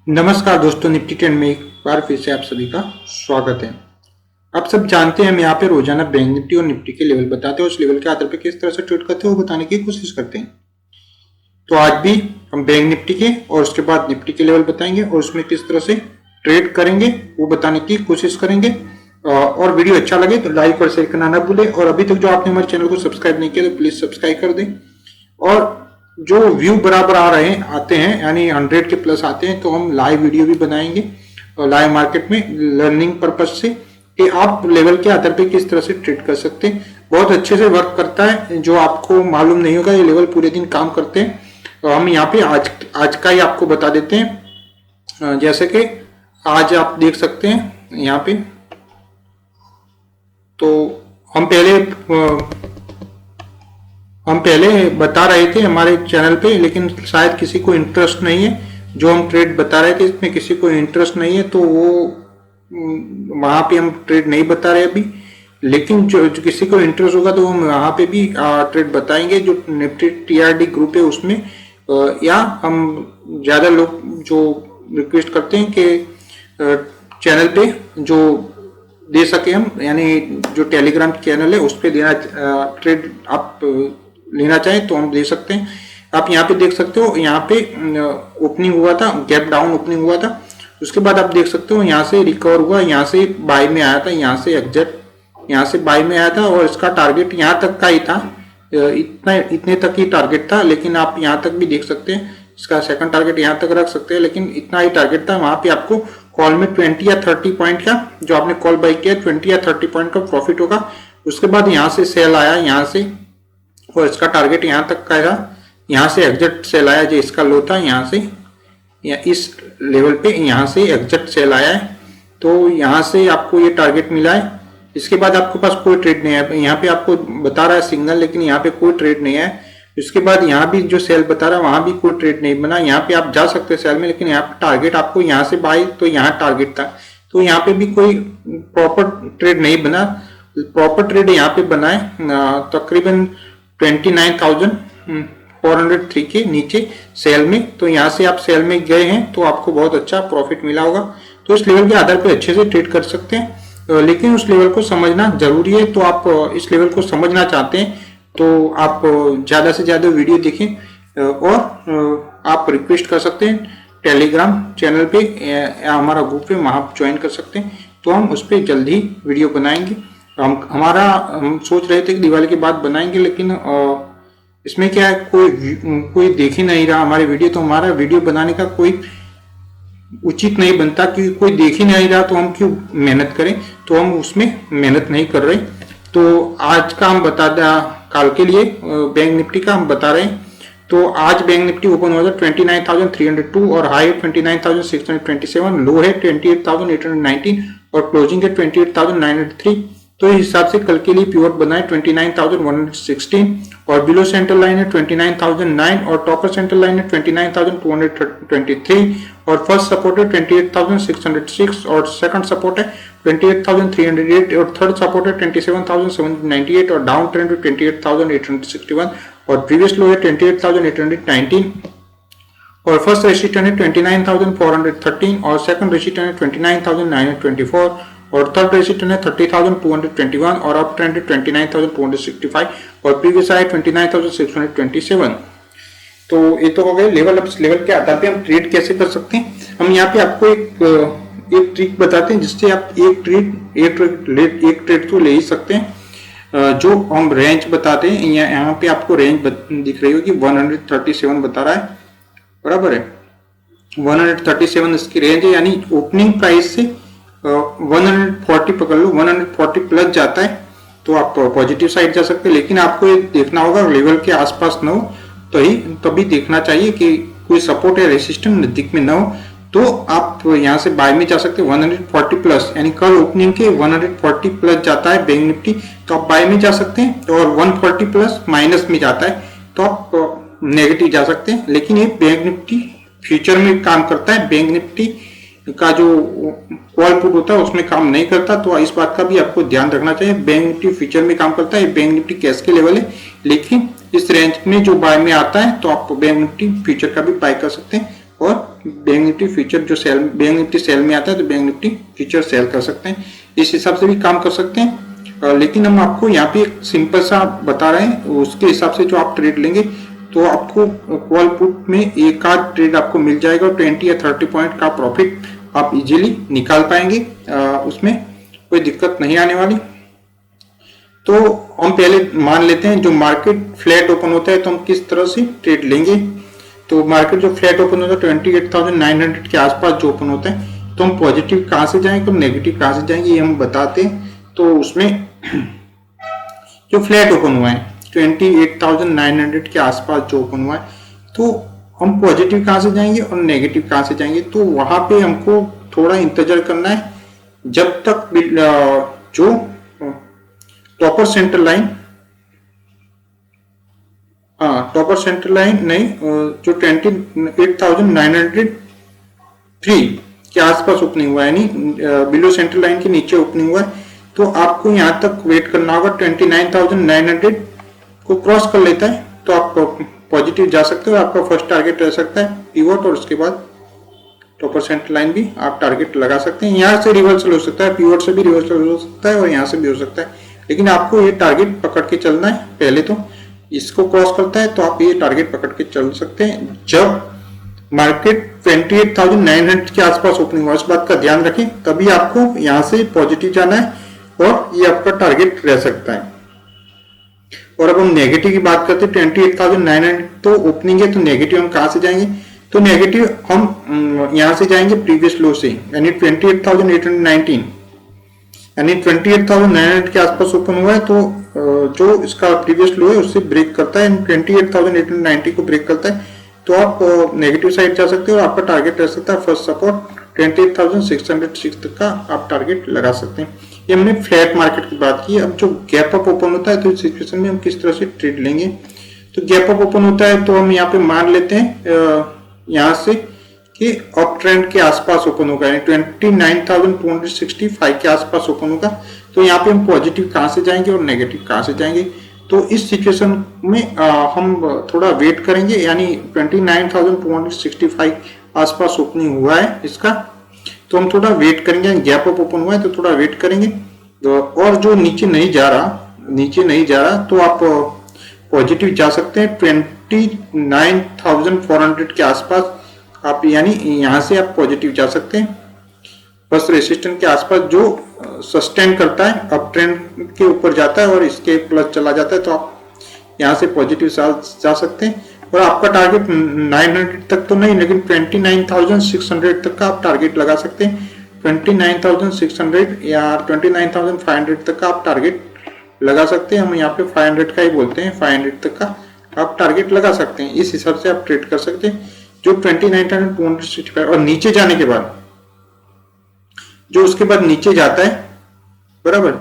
नमस्कार दोस्तों, Nifty trend में एक बार फिर से आप सभी का स्वागत है। आप सब जानते हैं हम यहाँ पे रोजाना बैंक निफ्टी और निफ्टी के लेवल बताते हैं और उस लेवल के आधार पर किस तरह से ट्रेड करते हैं वो बताने की कोशिश करते हैं। तो आज भी हम बैंक निफ्टी के और उसके बाद निफ्टी के लेवल बताएंगे और उसमें किस तरह से ट्रेड करेंगे वो बताने की कोशिश करेंगे। और वीडियो अच्छा लगे तो लाइक और शेयर करना ना भूलें। और अभी तक जो आपने हमारे चैनल को सब्सक्राइब नहीं किया तो प्लीज सब्सक्राइब कर दें। और जो व्यू बराबर आते हैं यानी 100 के प्लस आते हैं तो हम लाइव वीडियो भी बनाएंगे लाइव मार्केट में लर्निंग पर्पज से कि आप लेवल के आधार पे किस तरह से ट्रेड कर सकते हैं। बहुत अच्छे से वर्क करता है, जो आपको मालूम नहीं होगा ये लेवल पूरे दिन काम करते हैं। तो हम यहाँ पे आज का ही आपको बता देते हैं। जैसे कि आज आप देख सकते हैं यहाँ पे, तो हम पहले बता रहे थे हमारे चैनल पे, लेकिन शायद किसी को इंटरेस्ट नहीं है। जो हम ट्रेड बता रहे थे इसमें किसी को इंटरेस्ट नहीं है तो वो वहां पे हम ट्रेड नहीं बता रहे अभी। लेकिन जो किसी को इंटरेस्ट होगा तो हम वहां पे भी ट्रेड बताएंगे जो निफ्टी टीआरडी ग्रुप है उसमें। या हम ज्यादा लोग जो रिक्वेस्ट करते हैं कि चैनल पे जो दे सके हम, यानी जो टेलीग्राम चैनल है उस पर देना ट्रेड आप लेना चाहें तो हम दे सकते हैं। आप यहाँ पे देख सकते हो, यहाँ पे ओपनिंग हुआ था, गैप डाउन ओपनिंग हुआ था। उसके बाद आप देख सकते हो यहाँ से रिकवर हुआ, यहाँ से बाय में आया था, यहाँ से एग्जिट, यहाँ से बाय में आया था और इसका टारगेट यहाँ तक का ही था, इतने तक ही टारगेट था। लेकिन आप यहाँ तक भी देख सकते हैं, इसका सेकंड टारगेट यहाँ तक रख सकते हैं, लेकिन इतना ही टारगेट था। वहां पे आपको कॉल में 20 या 30 पॉइंट का, जो आपने कॉल बाई किया 20 या 30 पॉइंट का प्रॉफिट होगा। उसके बाद यहाँ से सेल आया यहाँ से, और इसका टारगेट यहाँ तक का था। यहाँ से एग्जिट सेल आया, जो इसका लो था यहाँ से या इस लेवल पे यहाँ से एग्जिट सेल आया है, तो यहाँ से आपको ये टारगेट मिला है। इसके बाद आपके पास कोई ट्रेड नहीं है, यहाँ पे आपको बता रहा है सिग्नल, लेकिन यहाँ पे कोई ट्रेड नहीं है। इसके बाद यहाँ भी जो सेल बता रहा है वहां भी कोई ट्रेड नहीं बना। यहाँ पे आप जा सकते हैं सेल में, लेकिन यहाँ पे टारगेट आपको यहाँ से बाई, तो यहाँ टारगेट था, तो यहाँ पे भी कोई प्रॉपर ट्रेड नहीं बना। प्रॉपर ट्रेड यहाँ पे बना है तकरीबन 29,403 के नीचे सेल में। तो यहाँ से आप सेल में गए हैं तो आपको बहुत अच्छा प्रॉफिट मिला होगा। तो इस लेवल के आधार पे अच्छे से ट्रेड कर सकते हैं, लेकिन उस लेवल को समझना जरूरी है। तो आप इस लेवल को समझना चाहते हैं तो आप ज्यादा से ज्यादा वीडियो देखें और आप रिक्वेस्ट कर सकते हैं टेलीग्राम चैनल पे या हमारा ग्रुप पे, वहां ज्वाइन कर सकते हैं। तो हम उस पर जल्द ही वीडियो बनाएंगे। हम सोच रहे थे कि दिवाली के बाद बनाएंगे, लेकिन इसमें क्या है, कोई देख ही नहीं रहा हमारे वीडियो, तो हमारा वीडियो बनाने का कोई उचित नहीं बनता, क्योंकि कोई देख ही नहीं रहा तो हम क्यों मेहनत करें। तो हम उसमें मेहनत नहीं कर रहे। तो आज का हम काल के लिए बैंक निफ्टी का हम बता रहे हैं। तो आज बैंक निफ्टी ओपन हुआ था 29,302 और हाई 29,627, लो है 28,819 और क्लोजिंग है 28,903। तो इस हिसाब से कल के लिए प्योर बनाए 29,116 और बिलो सेंट्रल लाइन है 29,009 और टॉपर सेंट्रल लाइन है 29,223 और फर्स्ट सपोर्ट है 28,606 और सेकंड सपोर्ट है 28,308 और थर्ड सपोर्ट है 27,798 और डाउन ट्रेंड है 28,861 और प्रीवियस लो है 28,819 और फर्स्ट रेसिस्टेंस है 29,413 और सेकंड रेसिस्टेंस है 29,924 और थर्ड रेसिस्टेंस है 30,221 और अप ट्रेंड है 29,265 और प्रीवियस हाई 29,627। तो ये तो हो गए लेवल। अब इस लेवल के आधार पे हम ट्रेड कैसे कर सकते हैं, हम यहाँ पे आपको एक ट्रिक बताते हैं जिससे आप एक ट्रेड तो ले ही सकते हैं। जो हम रेंज बताते हैं, यहाँ पे आपको रेंज दिख रही होगी 137 बता रहा है, बराबर है 137 इसकी रेंज है, यानी ओपनिंग प्राइस से 140 पकड़ लो, 140 प्लस जाता है तो आप पॉजिटिव साइड जा सकते हैं। लेकिन आपको ये देखना होगा लेवल के आसपास न हो, तो ही तभी देखना चाहिए कि कोई सपोर्ट या रेसिस्टेंस नजदीक में न हो, तो आप यहाँ से बाय में जा सकते हैं 140 प्लस, यानी कल ओपनिंग के 140 प्लस जाता है बैंक निफ्टी तो आप बाय में जा सकते हैं, और 140 प्लस माइनस में जाता है तो आप नेगेटिव जा सकते हैं। लेकिन ये बैंक निफ्टी फ्यूचर में काम करता है, बैंक निफ्टी का जो कॉल पुट होता है उसमें काम नहीं करता। तो इस बात का भी आपको ध्यान रखना चाहिए। बैंक निफ्टी फ्यूचर में काम करता है, बैंक निफ्टी कैश के लेवल है, लेकिन इस रेंज में जो बाय में आता है तो आप बैंक निफ्टी फ्यूचर का भी बाय कर सकते हैं और बैंक निफ्टी फ्यूचर जो सेल, बैंक निफ्टी सेल में आता है तो बैंक निफ्टी फ्यूचर सेल कर सकते हैं, इस हिसाब से भी काम कर सकते हैं। लेकिन हम आपको यहाँ पे एक सिंपल सा बता रहे हैं, उसके हिसाब से जो आप ट्रेड लेंगे तो आपको कॉल पुट में एक आध ट्रेड आपको मिल जाएगा और 20 या 30 पॉइंट का प्रॉफिट आप इजीली निकाल पाएंगे, उसमें कोई दिक्कत नहीं आने वाली। तो हम पहले मान लेते हैं जो मार्केट फ्लैट ओपन होता है तो हम किस तरह से ट्रेड लेंगे। तो मार्केट जो फ्लैट ओपन होता है 28,900 के आसपास जो ओपन होता है तो हम पॉजिटिव कहाँ से जाएंगे और नेगेटिव कहाँ से जाएंगे ये हम बताते हैं। तो उसमें जो फ्लैट ओपन हुआ है 28,900 के आसपास जो ओपन हुआ है तो हम पॉजिटिव कहाँ से जाएंगे और नेगेटिव कहाँ से जाएंगे। तो वहां पे हमको थोड़ा इंतजार करना है जब तक जो topper centre line, topper centre line नहीं, जो 28,903 के आसपास ओपनिंग हुआ है, यानी बिलो सेंटर लाइन के नीचे ओपनिंग हुआ है, तो आपको यहां तक वेट करना होगा। 29,900 को क्रॉस कर लेता है तो आप पॉजिटिव जा सकते हो, आपका फर्स्ट टारगेट रह सकता है पिवट, और उसके बाद टॉपर सेंटर लाइन भी आप टारगेट लगा सकते हैं। यहाँ से रिवर्सल हो सकता है, पिवट से भी रिवर्सल हो सकता है और यहाँ से भी हो सकता है, लेकिन आपको ये टारगेट पकड़ के चलना है। पहले तो इसको क्रॉस करता है तो आप ये टारगेट पकड़ के चल सकते हैं। जब मार्केट 28,900 के आसपास ओपनिंग हुआ, इस बात का ध्यान रखें, तभी आपको यहाँ से पॉजिटिव जाना है और ये आपका टारगेट रह सकता है। और अब हम नेगेटिव की बात करते हैं, 28,900 तो ओपनिंग है, तो नेगेटिव हम कहाँ से जाएंगे। तो नेगेटिव हम यहाँ से जाएंगे प्रीवियस लो से, यानी 28,819, यानी 28,900 के आसपास ओपन हुआ है तो जो इसका प्रीवियस लो है उससे ब्रेक करता है, 28,890 को ब्रेक करता है तो आप नेगेटिव साइड जा सकते हो और आपका टारगेट रह सकता है फर्स्ट सपोर्ट 28,606 तक का आप टारगेट लगा सकते हैं। ये हमने फ्लैट मार्केट की बात की। अब जो गैप अप ओपन होता है तो इस सिचुएशन में हम किस तरह से ट्रेड लेंगे। तो गैप अप ओपन होता है तो हम यहाँ पे मान लेते हैं यहाँ से कि अप ट्रेंड के आसपास ओपन होगा, यानी 29,265 के आसपास ओपन होगा। तो यहाँ पे हम पॉजिटिव कहाँ से जाएंगे और नेगेटिव कहाँ से जाएंगे। तो इस सिचुएशन में हम थोड़ा वेट करेंगे, यानी 29,265 आसपास ओपनिंग हुआ है इसका, तो हम थोड़ा वेट करेंगे। गैप अप ओपन हुआ है तो थोड़ा वेट करेंगे। तो और जो नीचे नहीं जा रहा तो आप पॉजिटिव जा सकते हैं 29,400 के आसपास आप, यानी यहाँ से आप पॉजिटिव जा सकते हैं। बस रेसिस्टेंस के आसपास जो सस्टेन करता है, अप ट्रेंड के ऊपर जाता है और इसके प्लस चला जाता है तो आप यहाँ से पॉजिटिव जा सकते हैं। और आपका टारगेट 900 तक तो नहीं, लेकिन 29,600 तक का आप टारगेट लगा सकते हैं। 29,600 या 29,500 तक का आप टारगेट लगा सकते हैं। हम यहाँ पे 500 का ही बोलते हैं, 500 तक का आप टारगेट लगा सकते हैं। इस हिसाब से आप ट्रेड कर सकते हैं। जो 29,265 और नीचे जाने के बाद जो उसके बाद नीचे जाता है बराबर,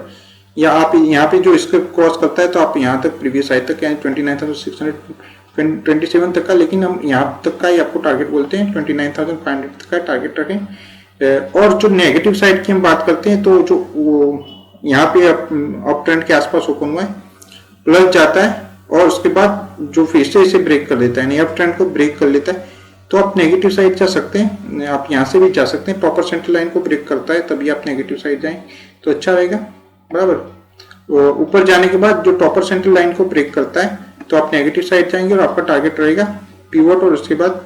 या आप यहाँ पे जो इसको क्रॉस करता है तो आप यहाँ तक प्रीवियस साइड तक, यानी 29,627 तक का, लेकिन हम यहाँ तक का ही आपको टारगेट बोलते हैं। 29,500 तक का टारगेट रखें। और जो नेगेटिव साइड की हम बात करते हैं तो जो यहाँ पे अप ट्रेंड के आसपास ओपन हुआ है, प्लस जाता है और उसके बाद जो फिर से इसे ब्रेक कर देता है, यानी अप ट्रेंड को ब्रेक कर लेता है, तो आप नेगेटिव साइड जा सकते हैं। आप यहाँ से भी जा सकते हैं। टॉपर सेंटर लाइन को ब्रेक करता है तभी आप नेगेटिव साइड जाएं तो अच्छा रहेगा बराबर। ऊपर जाने के बाद जो टॉपर सेंटर लाइन को ब्रेक करता है तो आप नेगेटिव साइड जाएंगे और आपका टारगेट रहेगा पिवट, और उसके बाद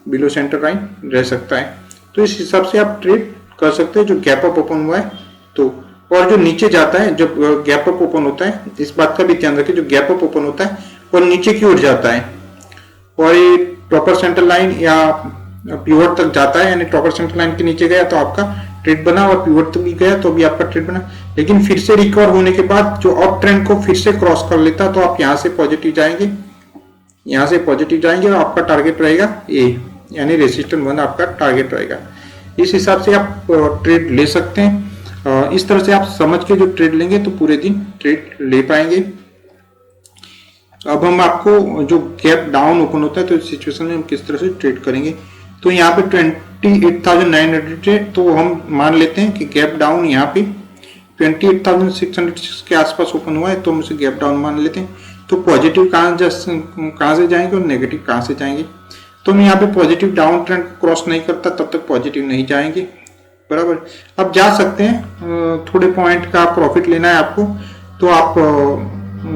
बिलो सेंटर लाइन रह सकता है। तो इस हिसाब से आप ट्रेड कर सकते हैं जो गैप अप ओपन हुआ है तो। और जो नीचे जाता है, जब गैप अप ओपन होता है, इस बात का भी ध्यान रखें, जो गैप अप ओपन होता है और नीचे की ओर जाता है और ये टॉपर सेंटर लाइन या पिवट तक जाता है, यानी टॉपर सेंटर लाइन के नीचे गया तो आपका ट्रेड बना, और पिवट तक भी गया तो भी आपका ट्रेड बना। लेकिन फिर से रिकवर होने के बाद जो अप ट्रेंड को फिर से क्रॉस कर लेता तो आप यहाँ से पॉजिटिव जाएंगे, यहाँ से पॉजिटिव जाएंगे और आपका टारगेट रहेगा ए, यानी रेसिस्टेंस 1 आपका टारगेट रहेगा। इस हिसाब से आप ट्रेड ले सकते हैं। इस तरह से आप समझ के जो ट्रेड लेंगे तो पूरे दिन ट्रेड ले पाएंगे। अब हम आपको जो गैप डाउन ओपन होता है तो इस सिचुएशन में हम किस तरह से ट्रेड करेंगे। तो यहाँ पे 28,900 तो हम मान लेते हैं कि गैप डाउन यहाँ पे 28,600 के आसपास ओपन हुआ है तो हम उसे गैप डाउन मान लेते हैं। तो पॉजिटिव कहाँ से जाएंगे और नेगेटिव कहाँ से जाएंगे। तो मैं यहाँ पे पॉजिटिव डाउन ट्रेंड क्रॉस नहीं करता तब तक पॉजिटिव नहीं जाएंगे, बराबर। अब जा सकते हैं, थोड़े पॉइंट का प्रॉफिट लेना है आपको, तो आप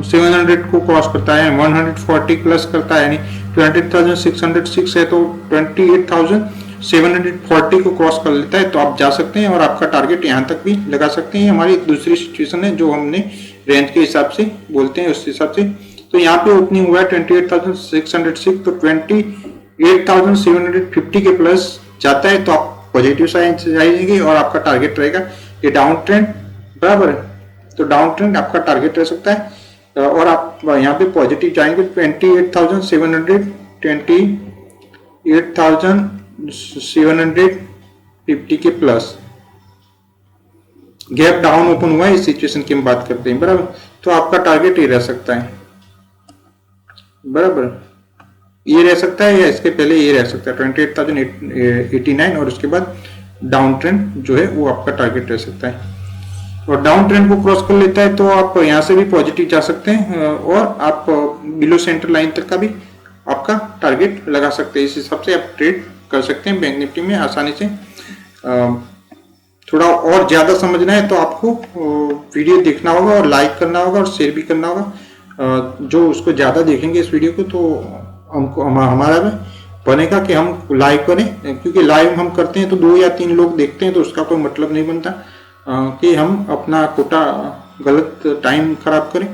700 को क्रॉस करता है, 140 प्लस करता है, यानी 28,606 है तो 28,740 को क्रॉस कर लेता है तो आप जा सकते हैं और आपका टारगेट यहाँ तक भी लगा सकते हैं। हमारी दूसरी सिचुएशन है जो हमने रेंज के हिसाब से बोलते हैं उस हिसाब से। तो यहाँ पे ओपनिंग हुआ है 28,606, तो 28,750 के प्लस जाता है तो आप पॉजिटिव साइन से जाएंगे और आपका टारगेट रहेगा ये डाउन ट्रेंड, बराबर। तो डाउन ट्रेंड आपका टारगेट रह सकता है और आप यहाँ पे पॉजिटिव जाएंगे 28,750 के प्लस। गैप डाउन ओपन हुआ है, इस सिचुएशन की हम बात करते हैं, बराबर। तो आपका टारगेट ये रह सकता है, बराबर, ये रह सकता है या इसके पहले ये रह सकता है 28,089 और उसके बाद डाउन ट्रेंड जो है वो आपका टारगेट रह सकता है। और डाउन ट्रेंड को क्रॉस कर लेता है तो आप यहाँ से भी पॉजिटिव जा सकते हैं और आप बिलो सेंटर लाइन तक का भी आपका टारगेट लगा सकते हैं। इस हिसाब से आप ट्रेड कर सकते हैं बैंक निफ्टी में आसानी से। थोड़ा और ज्यादा समझना है तो आपको वीडियो देखना होगा और लाइक करना होगा और शेयर भी करना होगा। जो उसको ज्यादा देखेंगे इस वीडियो को तो हमको हमारा भी बनेगा कि हम लाइव करें, क्योंकि लाइव हम करते हैं तो 2 या 3 लोग देखते हैं तो उसका कोई मतलब नहीं बनता कि हम अपना कोटा गलत टाइम खराब करें,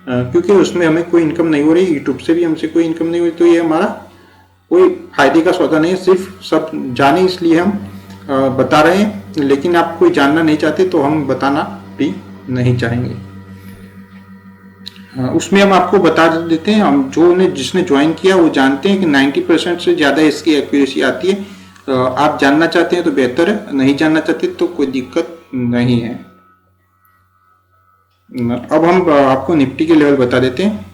क्योंकि उसमें हमें कोई इनकम नहीं हो रही, यूट्यूब से भी हमसे कोई इनकम नहीं हो रही, तो ये हमारा कोई फायदे का सौदा नहीं है। सिर्फ सब जाने इसलिए हम बता रहे हैं, लेकिन आप कोई जानना नहीं चाहते तो हम बताना भी नहीं चाहेंगे। उसमें हम आपको बता देते हैं, हम जिसने ज्वाइन किया वो जानते हैं कि 90% से ज़्यादा इसकी एक्यूरेसी आती है। आप जानना चाहते हैं तो बेहतर है, नहीं जानना चाहते तो कोई दिक्कत नहीं है। अब हम आपको निफ्टी के लेवल बता देते हैं।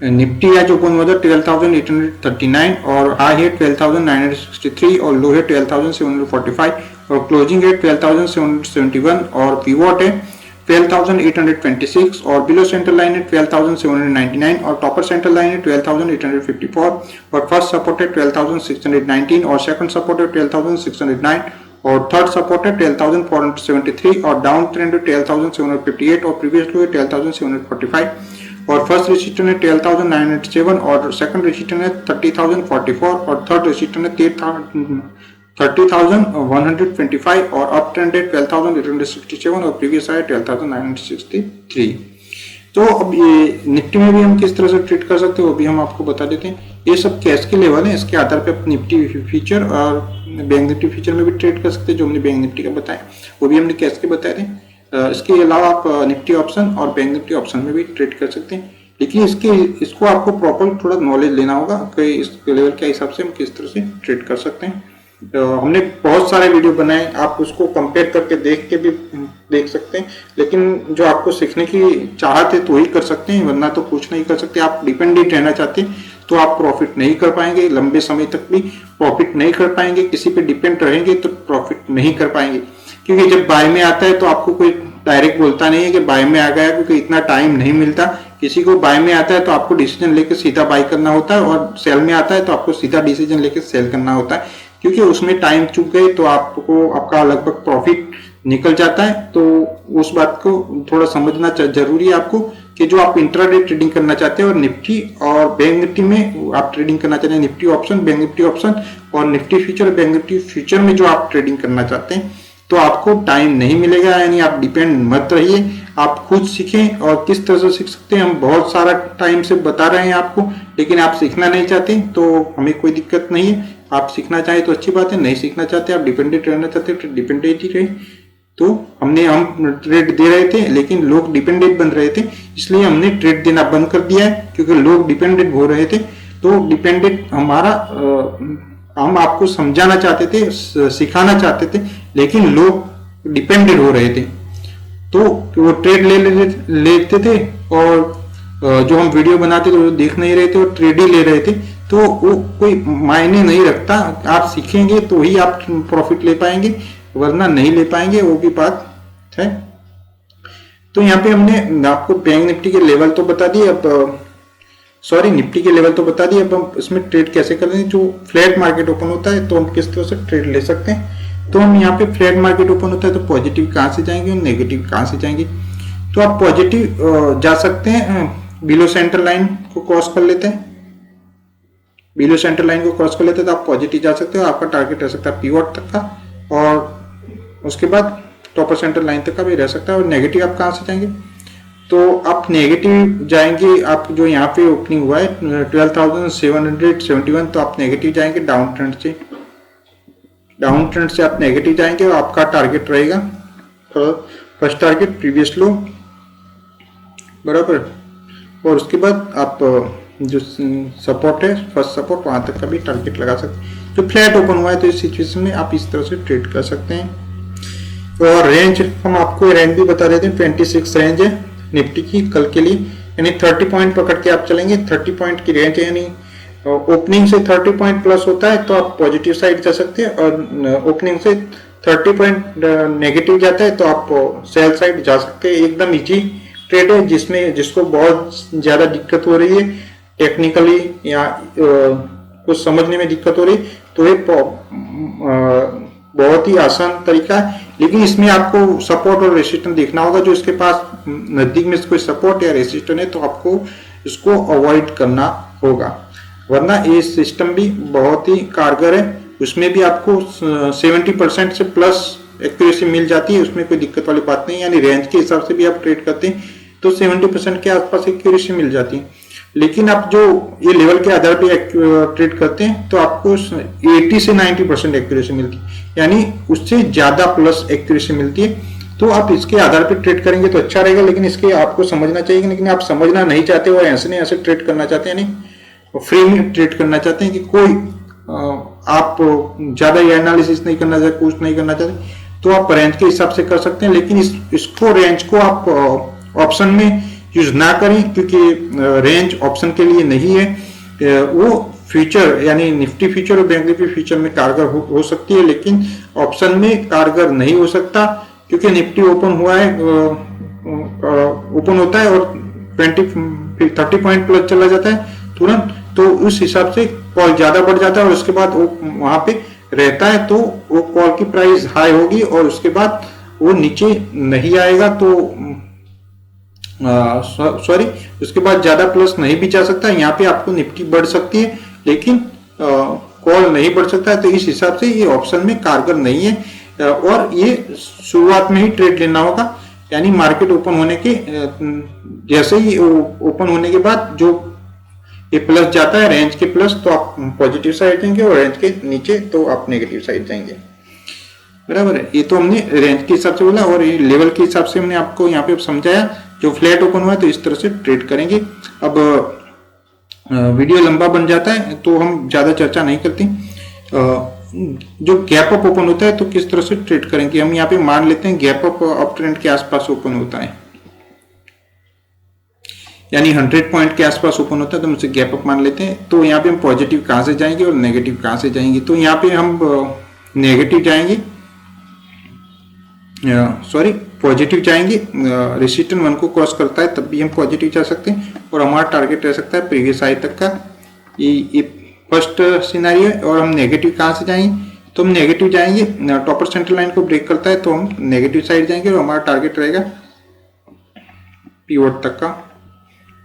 निफ्टी आज ओपन हुआ था 12,839 और हाई है 12,963 और लो है 12,745 और क्लोजिंग है 12,771 और पीवॉट है 12,826 और बिलो सेंटर लाइन है 12,799 और टॉपर सेंटर लाइन है 12,854 और फर्स्ट सपोर्ट है 12,619 और सेकंड सपोर्ट है 12,609 और थर्ड सपोर्ट है 12,473 और डाउन ट्रेंड है 12,758 और प्रीवियस लो है 12,745 और फर्स्ट रेजिस्टेंस है 12,907 और सेकंड रेजिस्टेंस है 30,044 और थर्ड रेजिस्टेंस है 30,125 और अप ट्रेंड है 12,867 और प्रीवियस है 12,963। तो अब ये निफ्टी में भी हम किस तरह से ट्रेड कर सकते हैं वो भी हम आपको बता देते हैं। ये सब कैश के लेवल है, इसके आधार पे आप निफ्टी फ्यूचर और बैंक निफ्टी फ्यूचर में भी ट्रेड कर सकते हैं। जो हमने बैंक निफ्टी का बताया वो भी हमने कैश के बताए थे। इसके अलावा आप निफ्टी ऑप्शन और बैंक निफ्टी ऑप्शन में भी ट्रेड कर सकते हैं, लेकिन इसको आपको प्रॉपर थोड़ा नॉलेज लेना होगा कि इस लेवल के हिसाब से हम किस तरह से ट्रेड कर सकते हैं। हमने बहुत सारे वीडियो बनाए, आप उसको कंपेयर करके देख के भी देख सकते हैं, लेकिन जो आपको सीखने की चाहत है तो वही कर सकते हैं, वरना तो कुछ नहीं कर सकते। आप डिपेंडेंट रहना चाहते हैं तो आप प्रॉफिट नहीं कर पाएंगे, लंबे समय तक भी प्रॉफिट नहीं कर पाएंगे। किसी पे डिपेंड रहेंगे तो प्रॉफिट नहीं कर पाएंगे, क्योंकि जब बाय में आता है तो आपको कोई डायरेक्ट बोलता नहीं है कि बाय में आ गया, क्योंकि इतना टाइम नहीं मिलता। किसी को बाय में आता है तो आपको डिसीजन लेकर सीधा बाय करना होता है, और सेल में आता है तो आपको सीधा डिसीजन लेकर सेल करना होता है, क्योंकि उसमें टाइम चूक गए तो आपको आपका लगभग प्रॉफिट निकल जाता है। तो उस बात को थोड़ा समझना जरूरी है आपको कि जो आप इंट्राडे ट्रेडिंग करना चाहते हैं और निफ्टी और बैंक निफ्टी में आप ट्रेडिंग करना चाहते हैं, Nifty option, bank Nifty option और Nifty future, bank Nifty future में जो आप ट्रेडिंग करना चाहते हैं तो आपको टाइम नहीं मिलेगा। यानी आप डिपेंड मत रहिए, आप खुद सीखें। और किस तरह से सीख सकते हैं हम बहुत सारा टाइम से बता रहे हैं आपको, लेकिन आप सीखना नहीं चाहते तो हमें कोई दिक्कत नहीं है। आप सीखना चाहें तो अच्छी बात है, नहीं सीखना चाहते, आप डिपेंडेंट रहना चाहते हैं तो डिपेंडेंट ही रहे। तो हम ट्रेड दे रहे थे लेकिन लोग डिपेंडेंट बन रहे थे, इसलिए हमने ट्रेड देना बंद कर दिया है, क्योंकि लोग डिपेंडेंट हो रहे थे। तो डिपेंडेंट हमारा हम आपको समझाना चाहते थे, सिखाना चाहते थे, लेकिन लोग डिपेंडेंट हो रहे थे तो वो ट्रेड लेते थे और जो हम वीडियो बनाते थे वो देख नहीं रहे थे और ट्रेड ही ले रहे थे। तो वो कोई मायने नहीं रखता, आप सीखेंगे तो ही आप प्रॉफिट ले पाएंगे, वरना नहीं ले पाएंगे, वो भी बात है। तो यहाँ पे हमने आपको बैंक निफ्टी के लेवल तो बता दिए, अब सॉरी निफ्टी के लेवल तो बता दिए। अब हम इसमें ट्रेड कैसे करें, जो फ्लैट मार्केट ओपन होता है तो हम किस तरह से ट्रेड ले सकते हैं। तो हम यहाँ पे फ्लैट मार्केट ओपन होता है तो पॉजिटिव कहाँ से जाएंगे और नेगेटिव कहाँ से जाएंगे। तो आप पॉजिटिव जा सकते हैं, बिलो सेंटर लाइन को क्रॉस कर लेते हैं, बिलो सेंटर लाइन को क्रॉस कर लेते हैं तो आप पॉजिटिव जा सकते हो। आपका टारगेट रह सकता है पीवॉट तक का, और उसके बाद टॉपर सेंटर लाइन तक का भी रह सकता है। और नेगेटिव आप कहाँ से जाएंगे, तो आप नेगेटिव जाएंगे, आप जो यहाँ पे ओपनिंग हुआ है 12,771, तो आप नेगेटिव जाएंगे डाउन ट्रेंड से, डाउन ट्रेंड से आप नेगेटिव जाएंगे और आपका टारगेट रहेगा फर्स्ट टारगेट प्रीवियस लो बराबर, और उसके बाद आप जो सपोर्ट है फर्स्ट सपोर्ट वहां तक का भी टारगेट लगा सकते हैं। जो फ्लैट ओपन हुआ है तो इस सिचुएशन में आप इस तरह से ट्रेड कर सकते हैं। और रेंज हम आपको रेंज भी बता देते हैं, 26 रेंज है निफ्टी की कल के लिए, यानी 30 पॉइंट पकड़ के आप चलेंगे, 30 पॉइंट की रेंज है, यानी ओपनिंग से 30 पॉइंट प्लस होता है तो आप पॉजिटिव साइड जा सकते हैं, और ओपनिंग से 30 पॉइंट नेगेटिव जाता है तो आप सेल साइड जा सकते हैं। एकदम इजी ट्रेड है, जिसको बहुत ज्यादा दिक्कत हो रही है टेक्निकली या कुछ समझने में दिक्कत हो रही, तो ये बहुत ही आसान तरीका है। लेकिन इसमें आपको सपोर्ट और रेसिस्टेंस देखना होगा, जो इसके पास नजदीक में कोई सपोर्ट या रेसिस्टेंस है तो आपको इसको अवॉइड करना होगा, वरना ये सिस्टम भी बहुत ही कारगर है। उसमें भी आपको 70% से प्लस एक्यूरेसी मिल जाती है, उसमें कोई दिक्कत वाली बात नहीं, यानी रेंज के हिसाब से भी आप ट्रेड करते हैं तो 70% के आसपास एक्यूरेसी मिल जाती है। लेकिन आप जो ये लेवल के आधार पे ट्रेड करते हैं तो आपको 80 से 90% एक्यूरेसी मिलती है, यानी उससे ज्यादा प्लस एक्यूरेसी मिलती है। तो आप इसके आधार पे ट्रेड करेंगे तो अच्छा रहेगा, लेकिन इसके आपको समझना चाहिए। लेकिन आप समझना नहीं चाहते और ऐसे नहीं ऐसे ट्रेड करना चाहते हैं, यानी फ्री में ट्रेड करना चाहते हैं कि कोई आप ज्यादा एनालिसिस नहीं करना चाहते, कुछ नहीं करना चाहते, तो आप रेंज के हिसाब से कर सकते हैं। लेकिन इसको रेंज को आप ऑप्शन में यूज ना करें, क्योंकि रेंज ऑप्शन के लिए नहीं है, वो फ्यूचर यानी निफ्टी फ्यूचर और बैंक निफ्टी फ्यूचर में कारगर हो सकती है, लेकिन ऑप्शन में कारगर नहीं हो सकता, क्योंकि निफ्टी ओपन हुआ है, ओपन होता है और 30 पॉइंट प्लस चला जाता है तुरंत, तो उस हिसाब से कॉल ज्यादा बढ़ जाता है और उसके बाद वो वहां पे रहता है, तो वो कॉल की प्राइस हाई होगी और उसके बाद वो नीचे नहीं आएगा, तो सॉरी उसके बाद ज्यादा प्लस नहीं भी जा सकता। यहाँ पे आपको निफ्टी बढ़ सकती है लेकिन कॉल नहीं बढ़ सकता है, तो इस हिसाब से ये ऑप्शन में कारगर नहीं है। और ये शुरुआत में ही ट्रेड लेना होगा, यानी मार्केट ओपन होने के जैसे ही ओपन होने के बाद जो ये प्लस जाता है रेंज के प्लस, तो आप पॉजिटिव साइड जाएंगे, और रेंज के नीचे तो आप नेगेटिव साइड जाएंगे, बराबर है। ये तो हमने रेंज के हिसाब से बोला, और ये लेवल के हिसाब से हमने आपको यहाँ पे समझाया। जो फ्लैट ओपन हुआ है तो इस तरह से ट्रेड करेंगे। अब वीडियो लंबा बन जाता है तो हम ज्यादा चर्चा नहीं करते। जो गैप अप ओपन होता है तो किस तरह से ट्रेड करेंगे, हम यहाँ पे मान लेते हैं गैप अप ट्रेंड के आसपास ओपन होता है, यानी 100 पॉइंट के आसपास ओपन होता है तो हम उसे गैप अप मान लेते हैं। तो यहाँ पे हम पॉजिटिव कहाँ से जाएंगे और नेगेटिव कहाँ से जाएंगे, तो यहाँ पे हम नेगेटिव जाएंगे, सॉरी पॉजिटिव जाएंगे, रेसिस्टेंस 1 को क्रॉस करता है तब भी हम पॉजिटिव जा सकते हैं, और हमारा टारगेट रह सकता है प्रीवियस हाई तक का। ये फर्स्ट सिनेरियो है। और हम नेगेटिव कहाँ से जाएंगे, तो हम नेगेटिव जाएंगे, टॉपर सेंट्रल लाइन को ब्रेक करता है तो हम नेगेटिव साइड जाएंगे, और हमारा टारगेट रहेगा पीवोट तक का,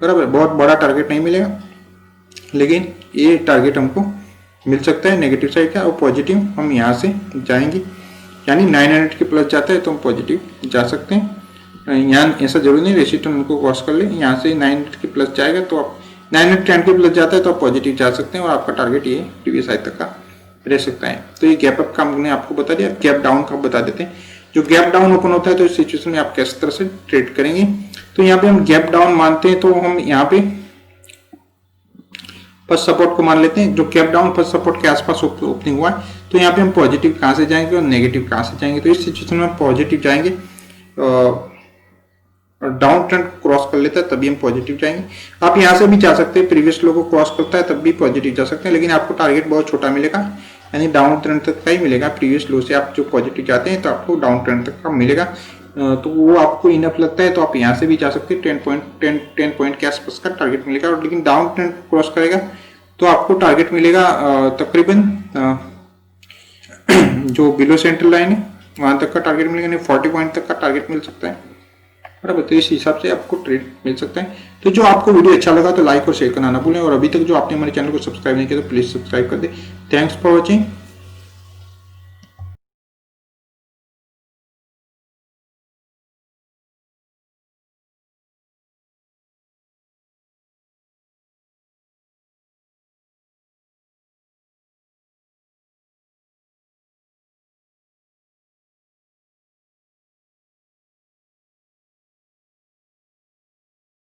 बराबर। बहुत बड़ा टारगेट नहीं मिलेगा, लेकिन ये टारगेट हमको मिल सकता है नेगेटिव साइड का। और पॉजिटिव हम यहाँ से जाएंगे, यानी 900 के प्लस जाता है तो हम पॉजिटिव जा सकते हैं। यहाँ ऐसा जरूरी नहीं रेसिस्टेंस उनको क्रॉस कर ले, यहाँ से 900 के प्लस जाएगा तो आप 910 के प्लस जाता है तो आप पॉजिटिव जा सकते हैं, और आपका टारगेट ये प्रीवियस हाई तक का रह सकता है। तो ये गैप अप का हमने आपको बता दिया। गैप डाउन का बता देते हैं। जो गैप डाउन ओपन होता है तो इस सिचुएशन में आप किस तरह से ट्रेड करेंगे, तो यहाँ पे हम गैप डाउन मानते हैं तो हम यहाँ पे फर्स्ट सपोर्ट को मान लेते हैं। जो गैप डाउन फर्स्ट सपोर्ट के आसपास ओपनिंग हुआ है तो यहाँ पे हम पॉजिटिव कहाँ से जाएंगे और नेगेटिव कहाँ से जाएंगे, तो इस सिचुएशन में पॉजिटिव जाएंगे, डाउन ट्रेंड क्रॉस कर लेता है तभी हम पॉजिटिव जाएंगे। आप यहाँ से भी जा सकते हैं, प्रीवियस लो को क्रॉस करता है तब भी पॉजिटिव जा सकते हैं, लेकिन आपको टारगेट बहुत छोटा मिलेगा, यानी डाउन ट्रेंड तक का ही मिलेगा। प्रीवियस लो से आप जो पॉजिटिव जाते हैं तो आपको डाउन ट्रेंड तक का मिलेगा, तो वो आपको इनफ लगता है तो आप यहाँ से भी जा सकते हैं। 10 पॉइंट के आसपास का टारगेट मिलेगा। और लेकिन डाउन ट्रेंड क्रॉस करेगा तो आपको टारगेट मिलेगा तकरीबन जो बिलो सेंट्रल लाइन है वहां तक का टारगेट मिलेगा, नहीं 40 पॉइंट तक का टारगेट मिल सकता है बराबर। तो इस हिसाब से आपको ट्रेड मिल सकता है। तो जो आपको वीडियो अच्छा लगा तो लाइक और शेयर करना ना भूलें। और अभी तक जो आपने हमारे चैनल को सब्सक्राइब नहीं किया तो प्लीज सब्सक्राइब कर दे। Thanks for watching.